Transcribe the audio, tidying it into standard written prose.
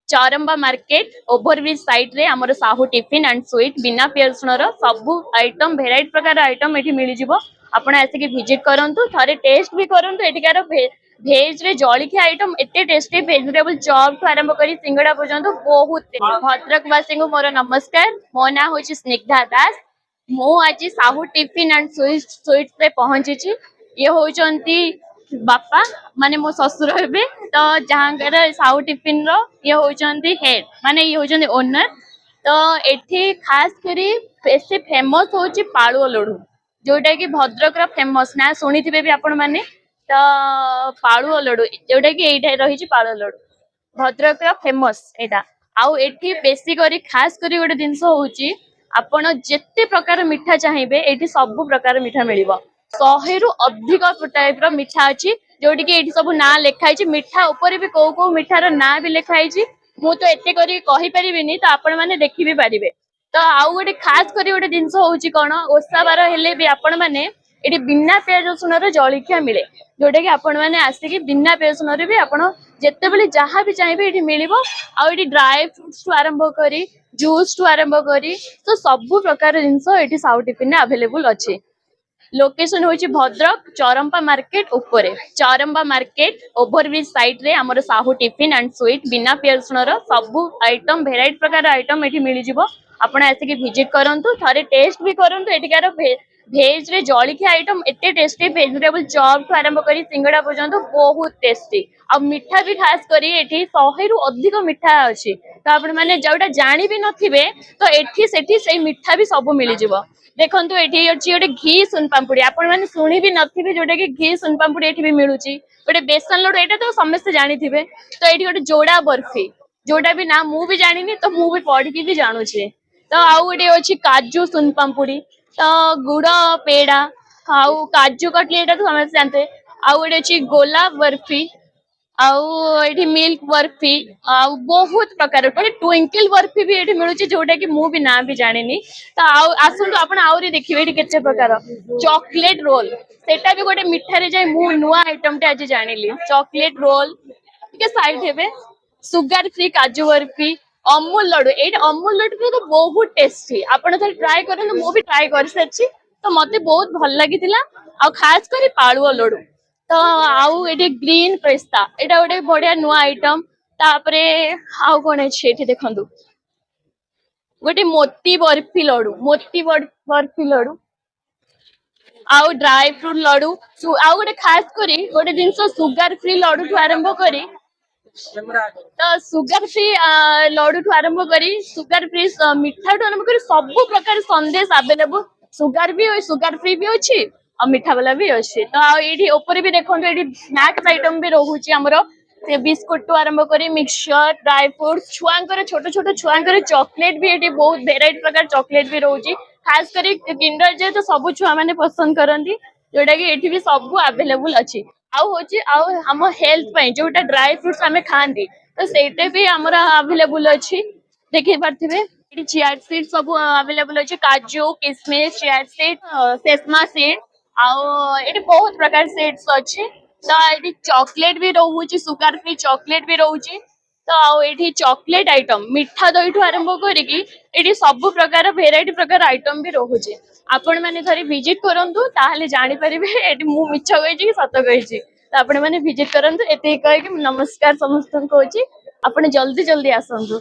Chauramba market overbridge side रे हमर Sahu tiffin and sweet बिना पियरसुण सब आइटम भेराइट प्रकार आइटम एठी मिली जिवो। आपण आसिक विजिट करंतु थरे टेस्ट भी करंतु एठिकार भेज रे जळिखिया आइटम एते टेस्टी वेजिटेबल चॉप ठु आरंभ करी सिंगड़ा पर्यंत बहुत भद्रकवासी को मोर नमस्कार। मो ना होची स्निग्धा दास। मो आज साहू टिफिन एंड स्वीट्स रे पहुंची छी। ये होचंती बापा माने मो ससुर हेबे तो जहाँकर साहू टिफिन रो ये होचंती हेड माने ये होचंती ओनर। तो एठी खास करी बेसी फेमस होची पाळुओ लड्डू जोटा कि भद्रक रो फेमस ना सुनिथिबे भी आपण माने। तो पाळुओ लड्डू जोटा कि एठा रहिची पाळुओ लड्डू भद्रक रो फेमस एटा। आउ एठी बेसी करी खास करी गोटे जिंस होची आपण जेते प्रकार मिठा चाहिए एठी सब प्रकार मिठा मिलिबो। 100 रु अधिक टाइप रो मिठा अछि जोटी कि एठी सब ना लिखाई मिठा ऊपर भी को मिठार ना भी लिखाई। मु तो एते करी कहि परिबिनी तो आपण माने देखि भी पारिबे। तो आउ गोटे खास करी गोटे जिंस होची कोन ओसा बार हेले भी आपण माने एठी बिना प्याज रसुण रो जळिखिया मिले जोटा कि आपण माने आसी बिना प्याज रसुण रे भी आपण जेते बेले जहाँ भी चाहिए एठी मिलिबो। आउ एठी ड्राई फ्रूट्स टू आरंभ करी जूस टू आरंभ करी तो सब प्रकार जिंस एठी साउथ टिफिन अवेलेबल अछि। लोकेशन होची भद्रक चौरंबा मार्केट ऊपरे चौरंबा मार्केट ओभरब्रिज साइड रे हमर साहू टिफिन एंड स्वीट बिना पियरसुण सब आइटम भेराइट प्रकार आइटम एठी मिली जिवो। आपण आसिक विजिट करंतु थरे टेस्ट भी करंतु एठिकार भेज रे जळिखिया आइटम एते टेस्टी वेजिटेबल चॉप ठु आरंभ करी सिंगड़ा पर्यंत बहुत टेस्टी। आ मिठा भी खास करी एठी 100 रु अधिक मिठा अछि। तो आपण माने जोटा जानि भी नथिबे तो एठी सेठी सेई मिठा भी सब मिली जिवो। देखंतु एठी अछि ओटे घी सुन पांपुड़ी आपण माने सुनी भी नथिबे जोटा कि घी सुन पांपुड़ी एठी भी मिलुची। ओटे बेसन लड्डू एटा तो समस्त जानिथिबे। तो एठी ओटे जोड़ा बर्फी जोटा भी ना मु भी जानिनी तो मु भी पढ़ी की भी जानु छे। तो आउ ओटे अछि काजू सुन पांपुड़ी तो गुड़ पेड़ा आउ काजू कटली एटा तो समस्त जानते। आउ ओटे अछि गोलाप बर्फी आउ एठी मिल्क बर्फी आउ बहुत प्रकार गोटे ट्विंकल बर्फी भी एठी मिलुची जोटा कि मु भी ना भी जानिनी। तो आउ आसुंतु आपण आउरी देखिबे एठी केते प्रकार चॉकलेट रोल सेटा भी गोटे मिठा रे जाय मु नुआ आइटम टे आज जानिली। चॉकलेट रोल के साइड हेबे सुगर फ्री काजू बर्फी अमूल लड्डू एटा अमूल लड्डू तो बहुत टेस्टी आपण थोड़ा ट्राई करन। मु भी ट्राई कर सच्ची तो मते बहुत भल लागितिला। आ खास करी पाळुओ लड्डू तो आउ एठी ग्रीन पेस्ता एटा गोटे बढ़िया नुआ आइटम। तापरे आउ कोन अछि एठी देखंतु गोटे मोती बर्फी लड्डू आउ ड्राई फ्रूट लड्डू आउ गोटे खास करी गोटे जिंस सुगर फ्री लड्डू ठु आरंभ करी तो सुगर फ्री लड्डू ठु आरंभ करी सुगर फ्री मिठा ठु आरंभ करी सब प्रकार संदेश अवेलेबल। सुगर फ्री भी अछि और मिठा वाला भी अच्छे। तो ये ऊपर भी देखो ये स्नैक्स आइटम भी रोचे आमर से बिस्कुट टू आरंभ करी मिक्सचर ड्राई फ्रूट्स छुआंकर छोट छोट छुआंकर चॉकलेट भी ये बहुत वेराइटी प्रकार चॉकलेट भी रोचे। खास करी किंडर जे तो सब छुआ मैंने पसंद करती जोटा कि ये भी सब अवेलेबल अच्छी। आउ हम हेल्थ जोटा ड्राई फ्रूट्स आम खाती तो सेटे भी आमर अवेलेबल अच्छी। देखी पार्थे चिया सीड सब अवेलेबल अच्छे काजू किसमिस चिया सीड सेसमा सीड आउ ये बहुत प्रकार सेट्स अच्छे। तो ये चॉकलेट भी रोचे सुगर फ्री चॉकलेट भी रोचे। तो आउ ये चॉकलेट आइटम मिठा दही ठू आरंभ करी सब प्रकार वेराइटी प्रकार आइटम भी रोचे। आपण मैंने थोड़ी विजिट करंतु ताहले जानि परिबे एटी मु मिछ कहि कि सत कहि। तो आपण मैंने विजिट करंतु एते कहि कि नमस्कार समस्त को होची। आपण जल्दी जल्दी आसंतु।